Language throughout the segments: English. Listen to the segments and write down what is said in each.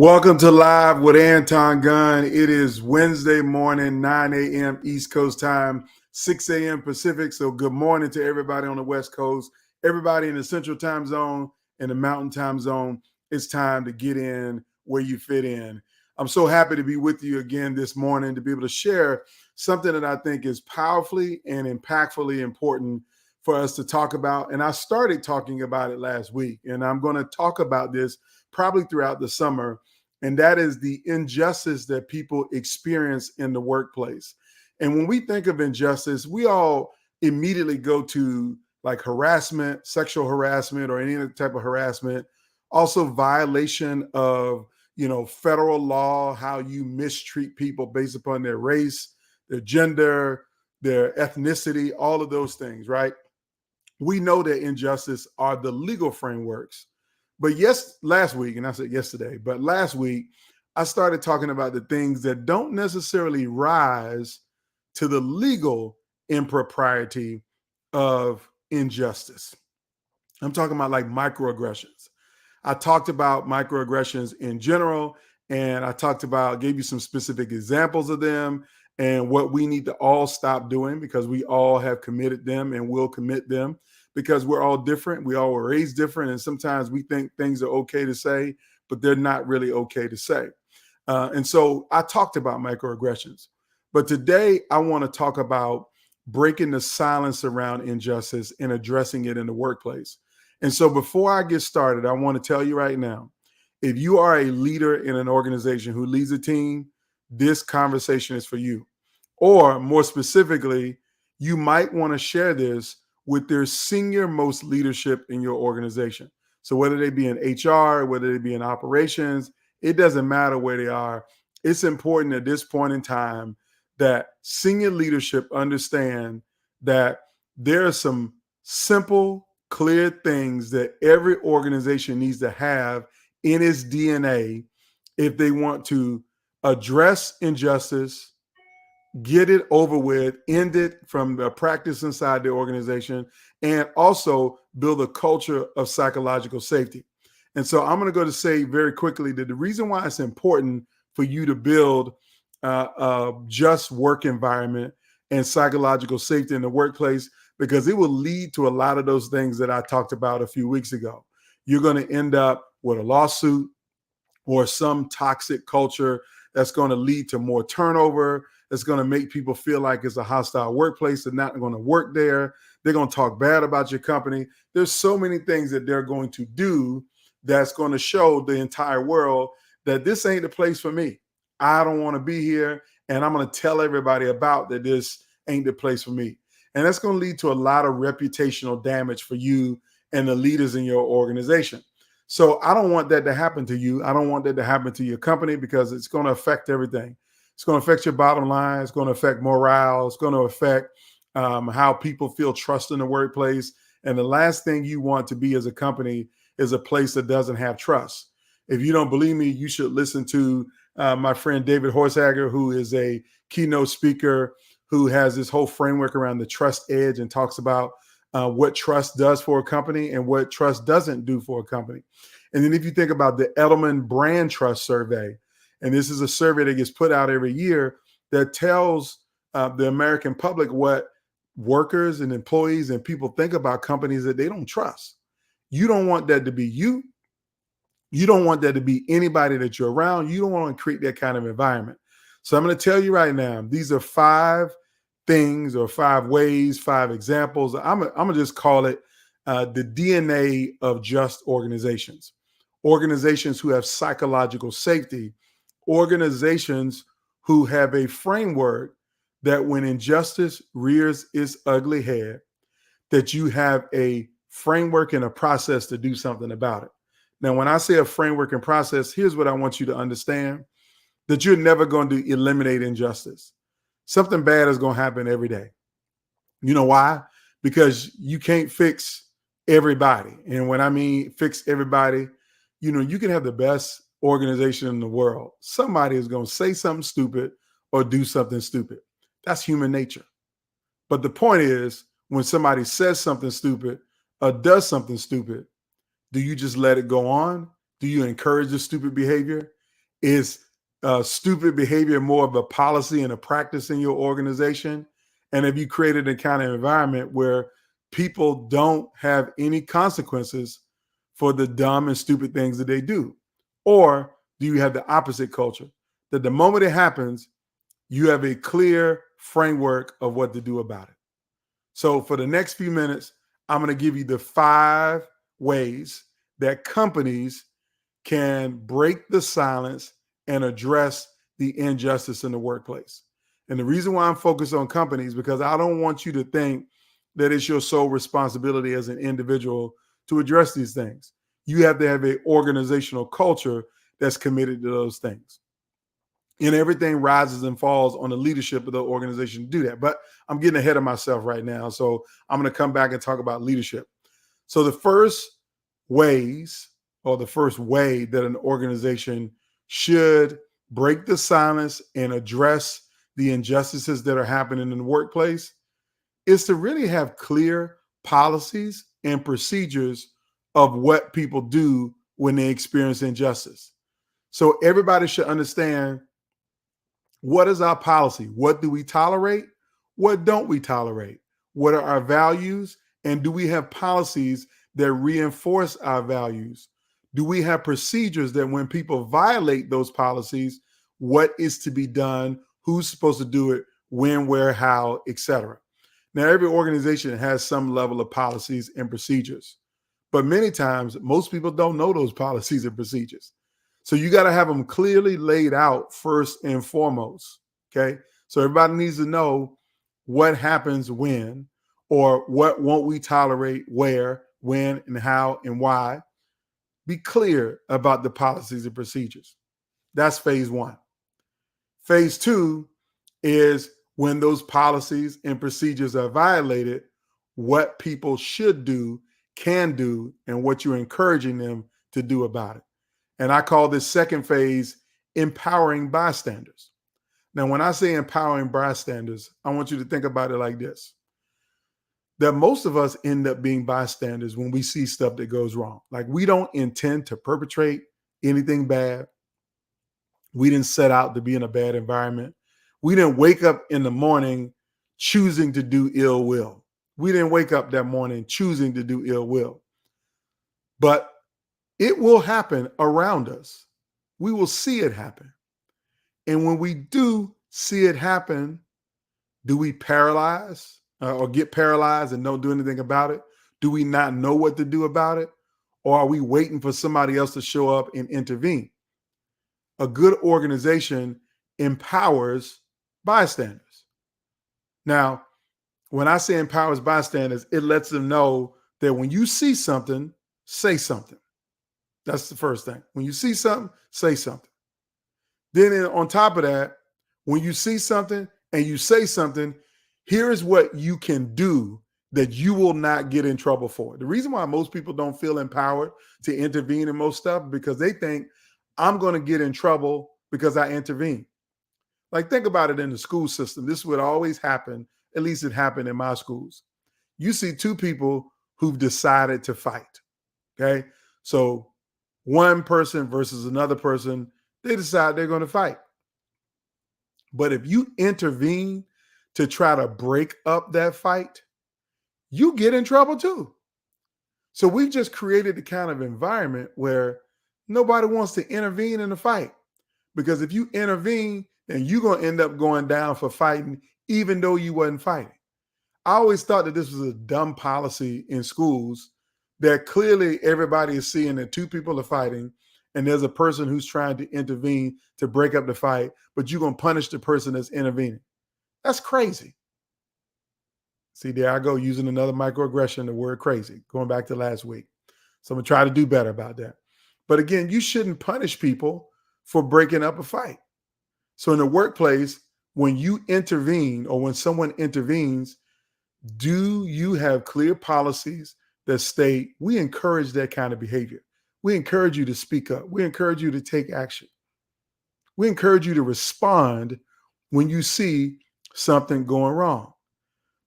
Welcome to Live with Anton Gunn. It is Wednesday morning, 9 a.m. East Coast time, 6 a.m. Pacific. So good morning to everybody on the West Coast, everybody in the Central Time Zone and the Mountain Time Zone. It's time to get in where you fit in. I'm so happy to be with you again this morning to be able to share something that I think is powerfully and impactfully important for us to talk about. And I started talking about it last week, and I'm going to talk about this probably throughout the summer. And that is the injustice that people experience in the workplace. And when we think of injustice, we all immediately go to like harassment, sexual harassment, or any other type of harassment. Also violation of, federal law, how you mistreat people based upon their race, their gender, their ethnicity, all of those things, right? We know that injustice are the legal frameworks. But last week, and I said yesterday, but last week, I started talking about the things that don't necessarily rise to the legal impropriety of injustice. I'm talking about like microaggressions. I talked about microaggressions in general, and I gave you some specific examples of them and what we need to all stop doing because we all have committed them and will commit them. Because we're all different. We all were raised different. And sometimes we think things are okay to say, but they're not really okay to say. And so I talked about microaggressions. But today I want to talk about breaking the silence around injustice and addressing it in the workplace. And so before I get started, I want to tell you right now, if you are a leader in an organization who leads a team, this conversation is for you. Or more specifically, you might want to share this with their senior most leadership in your organization. So whether they be in HR, whether they be in operations, it doesn't matter where they are. It's important at this point in time that senior leadership understand that there are some simple, clear things that every organization needs to have in its DNA if they want to address injustice, get it over with, end it from the practice inside the organization, and also build a culture of psychological safety. And so I'm going to go to say very quickly that the reason why it's important for you to build a just work environment and psychological safety in the workplace, because it will lead to a lot of those things that I talked about a few weeks ago. You're going to end up with a lawsuit or some toxic culture that's going to lead to more turnover. It's going to make people feel like it's a hostile workplace. They're not going to work there. They're going to talk bad about your company. There's so many things that they're going to do that's going to show the entire world that this ain't the place for me. I don't want to be here. And I'm going to tell everybody about that this ain't the place for me. And that's going to lead to a lot of reputational damage for you and the leaders in your organization. So I don't want that to happen to you. I don't want that to happen to your company because it's going to affect everything. It's going to affect your bottom line. It's going to affect morale. It's going to affect how people feel trust in the workplace. And the last thing you want to be as a company is a place that doesn't have trust. If you don't believe me, you should listen to my friend David Horsager, who is a keynote speaker who has this whole framework around the trust edge and talks about what trust does for a company and what trust doesn't do for a company. And then if you think about the Edelman Brand Trust Survey, and this is a survey that gets put out every year that tells the American public what workers and employees and people think about companies that they don't trust. You don't want that to be you. You don't want that to be anybody that you're around. You don't want to create that kind of environment. So I'm going to tell you right now, these are 5 things or 5 ways, 5 examples. I'm going to just call it the DNA of just organizations. Organizations who have psychological safety, organizations who have a framework that when injustice rears its ugly head, that you have a framework and a process to do something about it. Now, when I say a framework and process, here's what I want you to understand: that you're never going to eliminate injustice. Something bad is going to happen every day. You know why? Because you can't fix everybody. And when I mean fix everybody, you can have the best organization in the world. Somebody is going to say something stupid or do something stupid. That's human nature. But the point is, when somebody says something stupid or does something stupid, do you just let it go on? Do you encourage the stupid behavior? Is stupid behavior more of a policy and a practice in your organization? And have you created a kind of environment where people don't have any consequences for the dumb and stupid things that they do? Or do you have the opposite culture, that the moment it happens, you have a clear framework of what to do about it? So for the next few minutes, I'm going to give you the 5 ways that companies can break the silence and address the injustice in the workplace. And the reason why I'm focused on companies, because I don't want you to think that it's your sole responsibility as an individual to address these things. You have to have an organizational culture that's committed to those things. And everything rises and falls on the leadership of the organization to do that. But I'm getting ahead of myself right now. So I'm going to come back and talk about leadership. So the first ways, or the first way that an organization should break the silence and address the injustices that are happening in the workplace, is to really have clear policies and procedures of what people do when they experience injustice. So everybody should understand, what is our policy? What do we tolerate? What don't we tolerate? What are our values? And do we have policies that reinforce our values? Do we have procedures that when people violate those policies, what is to be done? Who's supposed to do it? When, where, how, etc. Now, every organization has some level of policies and procedures, but many times most people don't know those policies and procedures. So you got to have them clearly laid out first and foremost, okay? So everybody needs to know what happens when, or what won't we tolerate, where, when, and how, and why. Be clear about the policies and procedures. That's phase 1. Phase 2 is when those policies and procedures are violated, what people should do, can do, and what you're encouraging them to do about it. And I call this second phase empowering bystanders. Now, when I say empowering bystanders, I want you to think about it like this: that most of us end up being bystanders when we see stuff that goes wrong. Like, we don't intend to perpetrate anything bad. We didn't set out to be in a bad environment. We didn't wake up in the morning choosing to do ill will. We didn't wake up that morning choosing to do ill will. But it will happen around us. We will see it happen. And when we do see it happen, do we paralyze or get paralyzed and don't do anything about it? Do we not know what to do about it? Or are we waiting for somebody else to show up and intervene? A good organization empowers bystanders. Now, when I say empowers bystanders, it lets them know that when you see something, say something. That's the first thing. When you see something, say something. Then on top of that, when you see something and you say something, here is what you can do that you will not get in trouble for. The reason why most people don't feel empowered to intervene in most stuff, because they think, I'm going to get in trouble because I intervene. Like, think about it in the school system. This would always happen. At least it happened in my schools. You see 2 people who've decided to fight. Okay. So one person versus another person, they decide they're going to fight. But if you intervene to try to break up that fight, you get in trouble too. So we've just created the kind of environment where nobody wants to intervene in the fight. Because if you intervene, then you're going to end up going down for fighting, even though you wasn't fighting. I always thought that this was a dumb policy in schools, that clearly everybody is seeing that 2 people are fighting and there's a person who's trying to intervene to break up the fight, but you're going to punish the person that's intervening. That's crazy. See, there I go using another microaggression, the word crazy, going back to last week. So I'm going to try to do better about that. But again, you shouldn't punish people for breaking up a fight. So in the workplace, when you intervene or when someone intervenes, do you have clear policies that state we encourage that kind of behavior? We encourage you to speak up. We encourage you to take action. We encourage you to respond when you see something going wrong.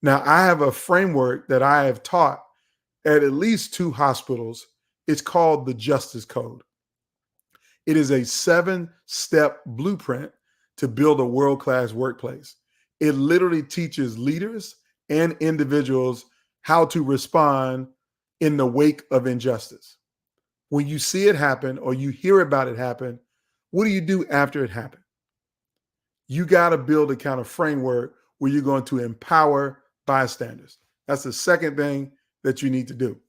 Now, I have a framework that I have taught at least 2 hospitals. It's called the Justice Code. It is a 7-step blueprint to build a world-class workplace. It literally teaches leaders and individuals how to respond in the wake of injustice. When you see it happen or you hear about it happen, what do you do after it happened? You got to build a kind of framework where you're going to empower bystanders. That's the second thing that you need to do.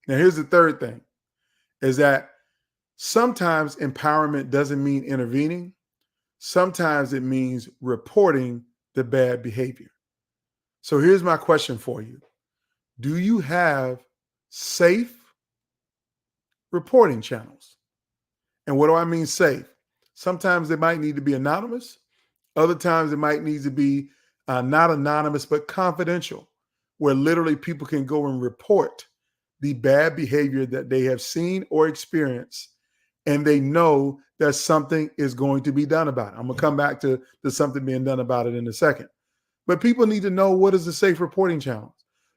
Now, here's the third thing, is that sometimes empowerment doesn't mean intervening. Sometimes it means reporting the bad behavior. So here's my question for you. Do you have safe reporting channels? And what do I mean safe? Sometimes they might need to be anonymous. Other times it might need to be not anonymous, but confidential, where literally people can go and report the bad behavior that they have seen or experienced, and they know that something is going to be done about it. I'm going to come back to something being done about it in a second. But people need to know, what is the safe reporting channel?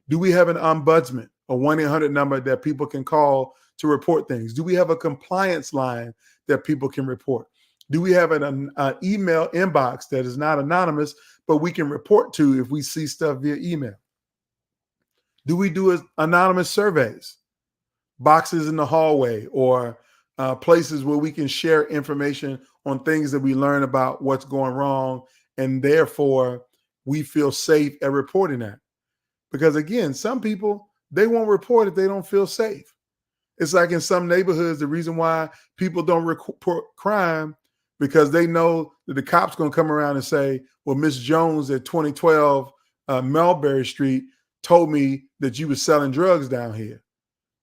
Do we have an ombudsman, a 1-800 number that people can call to report things? Do we have a compliance line that people can report? Do we have an email inbox that is not anonymous, but we can report to if we see stuff via email? Do we do anonymous surveys, boxes in the hallway, or places where we can share information on things that we learn about what's going wrong, and therefore we feel safe at reporting that? Because again, some people, they won't report if they don't feel safe. It's like in some neighborhoods, the reason why people don't report crime, because they know that the cops going to come around and say, well, Miss Jones at 2012 Melbury Street told me that you was selling drugs down here.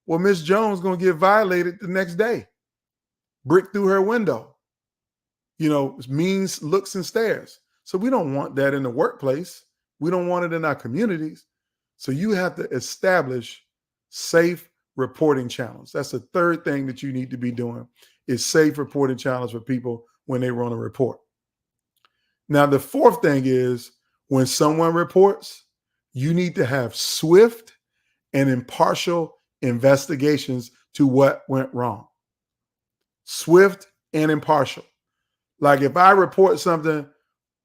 Well, Miss Jones going to get violated the next day, brick through her window, means looks and stares. So we don't want that in the workplace. We don't want it in our communities. So you have to establish safe reporting channels. That's the third thing that you need to be doing, is safe reporting channels for people when they run a report. Now, the fourth thing is, when someone reports, you need to have swift and impartial investigations to what went wrong. Swift and impartial. Like if I report something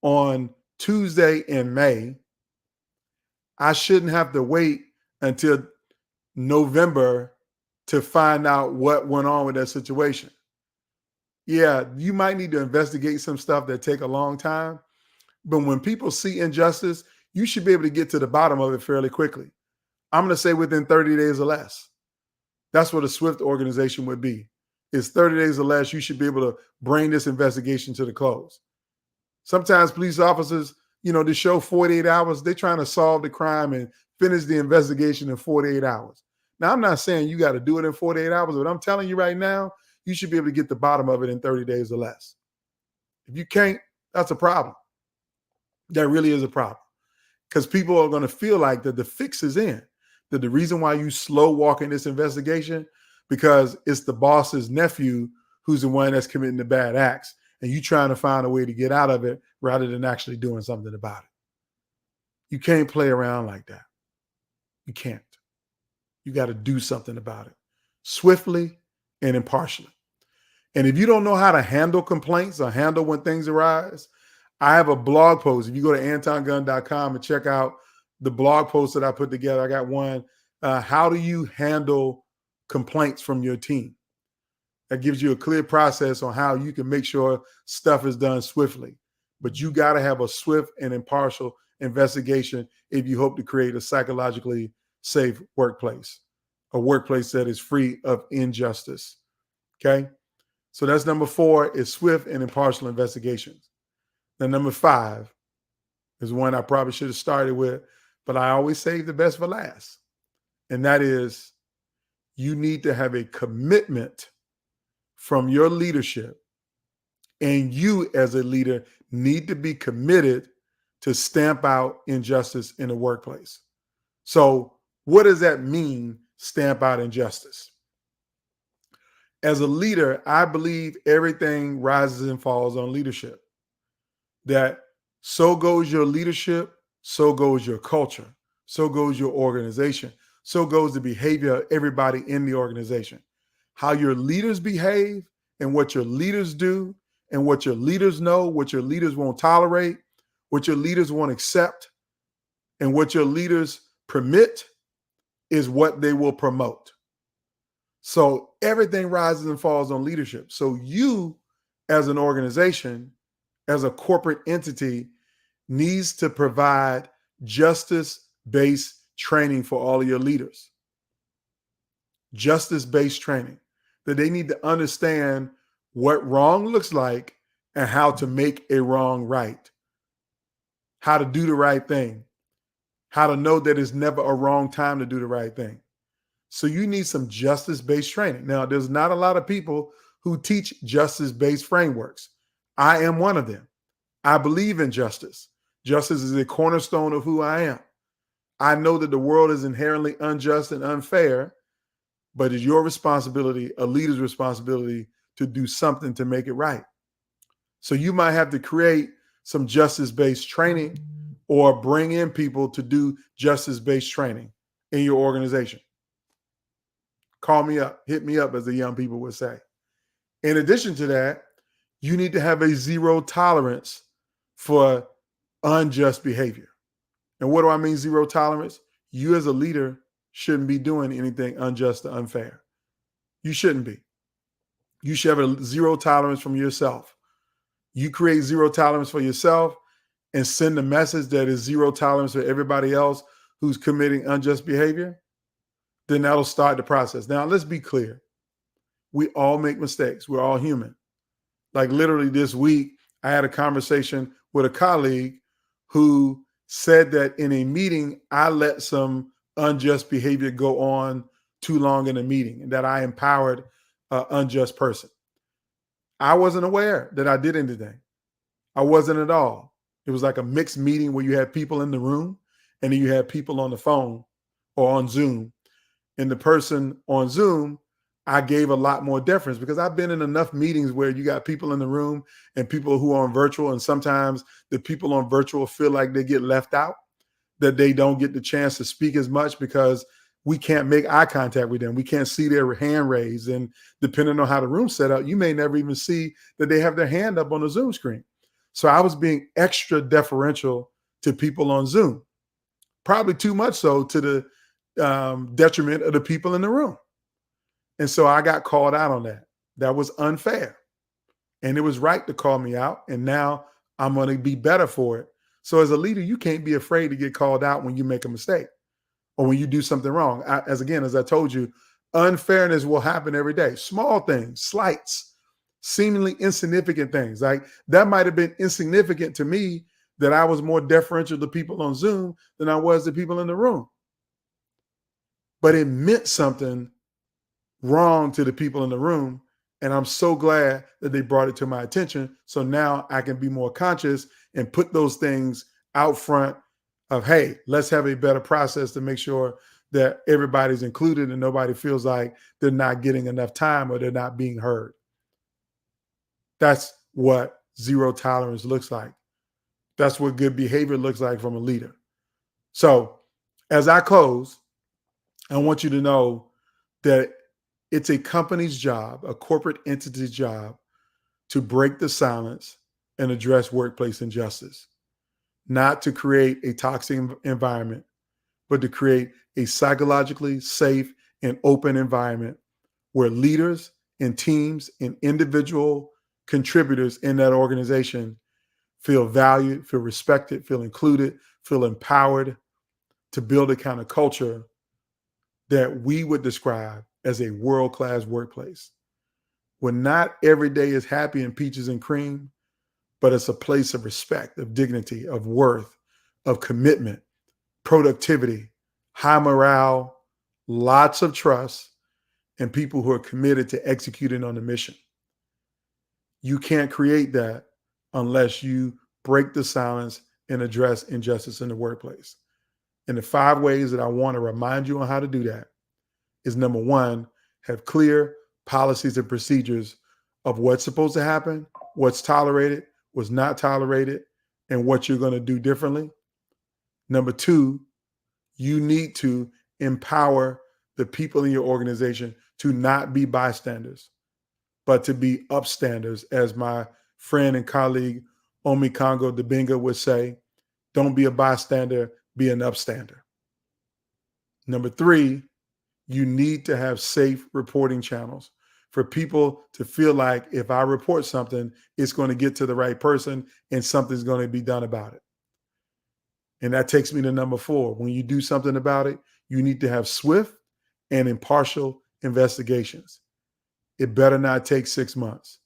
on Tuesday in May, I shouldn't have to wait until November to find out what went on with that situation. Yeah, you might need to investigate some stuff that take a long time, but when people see injustice, you should be able to get to the bottom of it fairly quickly. I'm going to say within 30 days or less. That's what a swift organization would be. It's 30 days or less. You should be able to bring this investigation to the close. Sometimes police officers, to show 48 hours, they're trying to solve the crime and finish the investigation in 48 hours. Now, I'm not saying you got to do it in 48 hours, but I'm telling you right now, you should be able to get the bottom of it in 30 days or less. If you can't, that's a problem. That really is a problem, because people are going to feel like that the fix is in, that the reason why you slow walking this investigation, because it's the boss's nephew who's the one that's committing the bad acts, and you trying to find a way to get out of it rather than actually doing something about it. You can't play around like that. You can't. You got to do something about it swiftly and impartially. And if you don't know how to handle complaints or handle when things arise, I have a blog post. If you go to antongunn.com and check out the blog post that I put together, I got one. How do you handle complaints from your team? That gives you a clear process on how you can make sure stuff is done swiftly. But you got to have a swift and impartial investigation if you hope to create a psychologically safe workplace, a workplace that is free of injustice. Okay? So that's number 4, is swift and impartial investigations. Then number 5, is one I probably should have started with, but I always save the best for last. And that is, you need to have a commitment from your leadership, and you as a leader need to be committed to stamp out injustice in the workplace. So what does that mean, stamp out injustice? As a leader, I believe everything rises and falls on leadership. That so goes your leadership, so goes your culture, so goes your organization, so goes the behavior of everybody in the organization. How your leaders behave and what your leaders do and what your leaders know, what your leaders won't tolerate, what your leaders won't accept, and what your leaders permit is what they will promote. So everything rises and falls on leadership. So you, as an organization, as a corporate entity, needs to provide justice-based training for all of your leaders. Justice-based training. That they need to understand what wrong looks like and how to make a wrong right. How to do the right thing. How to know that it's never a wrong time to do the right thing. So you need some justice-based training. Now, there's not a lot of people who teach justice-based frameworks. I am one of them. I believe in justice. Justice is a cornerstone of who I am. I know that the world is inherently unjust and unfair, but it's your responsibility, a leader's responsibility, to do something to make it right. So you might have to create some justice-based training or bring in people to do justice-based training in your organization. Call me up, hit me up, as the young people would say. In addition to that, you need to have a zero tolerance for unjust behavior. And what do I mean zero tolerance? You as a leader shouldn't be doing anything unjust or unfair. You shouldn't be. You should have a zero tolerance from yourself. You create zero tolerance for yourself and send a message that is zero tolerance for everybody else who's committing unjust behavior, then that'll start the process. Now, let's be clear. We all make mistakes. We're all human. Like literally this week, I had a conversation with a colleague who said that in a meeting, I let some unjust behavior go on too long in a meeting and that I empowered an unjust person. I wasn't aware that I did anything. I wasn't at all. It was like a mixed meeting where you had people in the room and then you had people on the phone or on Zoom. And the person on Zoom, I gave a lot more deference because I've been in enough meetings where you got people in the room and people who are on virtual. And sometimes the people on virtual feel like they get left out, that they don't get the chance to speak as much because we can't make eye contact with them. We can't see their hand raised. And depending on how the room's set up, you may never even see that they have their hand up on the Zoom screen. So I was being extra deferential to people on Zoom, probably too much so to the detriment of the people in the room. And so I got called out on that. That was unfair. And it was right to call me out. And now I'm going to be better for it. So as a leader, you can't be afraid to get called out when you make a mistake or when you do something wrong. As I told you, unfairness will happen every day. Small things, slights, seemingly insignificant things. Like that might have been insignificant to me that I was more deferential to people on Zoom than I was to people in the room. But it meant something wrong to the people in the room. And I'm so glad that they brought it to my attention. So now I can be more conscious and put those things out front of, hey, let's have a better process to make sure that everybody's included and nobody feels like they're not getting enough time or they're not being heard. That's what zero tolerance looks like. That's what good behavior looks like from a leader. So as I close, I want you to know that it's a company's job, a corporate entity's job, to break the silence and address workplace injustice, not to create a toxic environment, but to create a psychologically safe and open environment where leaders and teams and individual contributors in that organization feel valued, feel respected, feel included, feel empowered to build a kind of culture that we would describe as a world-class workplace, where not every day is happy and peaches and cream, but it's a place of respect, of dignity, of worth, of commitment, productivity, high morale, lots of trust, and people who are committed to executing on the mission. You can't create that unless you break the silence and address injustice in the workplace. And the 5 ways that I want to remind you on how to do that is, number 1, have clear policies and procedures of what's supposed to happen, what's tolerated, what's not tolerated, and what you're going to do differently. Number 2, you need to empower the people in your organization to not be bystanders, but to be upstanders. As my friend and colleague Omi Kongo Dibinga would say, don't be a bystander, be an upstander. Number 3, you need to have safe reporting channels for people to feel like if I report something, it's going to get to the right person and something's going to be done about it. And that takes me to number 4. When you do something about it, you need to have swift and impartial investigations. It better not take 6 months.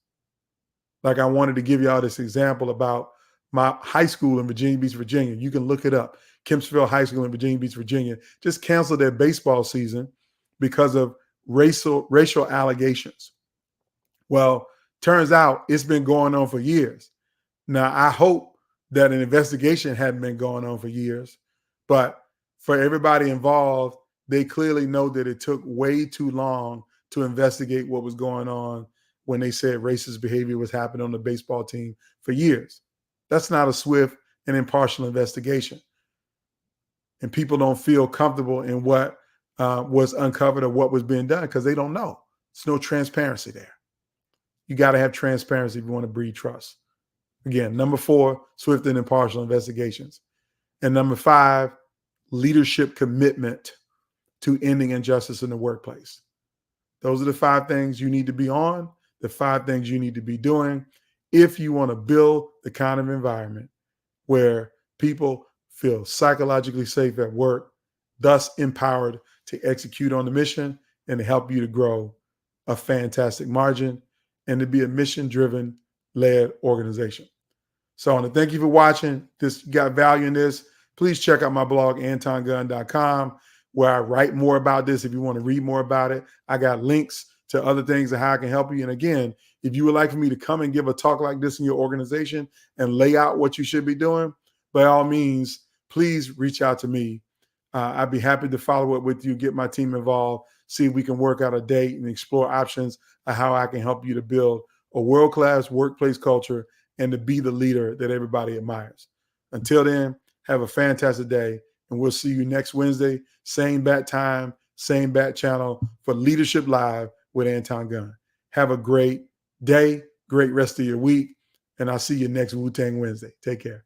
Like I wanted to give y'all this example about my high school in Virginia Beach, Virginia. You can look it up. Kempsville High School in Virginia Beach, Virginia just canceled their baseball season because of racial allegations. Well, turns out it's been going on for years. Now, I hope that an investigation hadn't been going on for years, but for everybody involved, they clearly know that it took way too long to investigate what was going on when they said racist behavior was happening on the baseball team for years. That's not a swift and impartial investigation. And people don't feel comfortable in what was uncovered or what was being done because they don't know. There's no transparency there. You got to have transparency if you want to breed trust. Again, number 4, swift and impartial investigations. And number 5, leadership commitment to ending injustice in the workplace. Those are the 5 things you need to be on, the 5 things you need to be doing if you want to build the kind of environment where people feel psychologically safe at work, thus empowered to execute on the mission and to help you to grow a fantastic margin and to be a mission-driven led organization. So I want to thank you for watching. This, you got value in this. Please check out my blog, antongunn.com, where I write more about this. If you want to read more about it, I got links to other things and how I can help you. And again, if you would like for me to come and give a talk like this in your organization and lay out what you should be doing, by all means, please reach out to me. I'd be happy to follow up with you, get my team involved, see if we can work out a date and explore options of how I can help you to build a world-class workplace culture and to be the leader that everybody admires. Until then, have a fantastic day, and we'll see you next Wednesday, same bat time, same bat channel for Leadership Live with Anton Gunn. Have a great day, great rest of your week, and I'll see you next Wu-Tang Wednesday. Take care.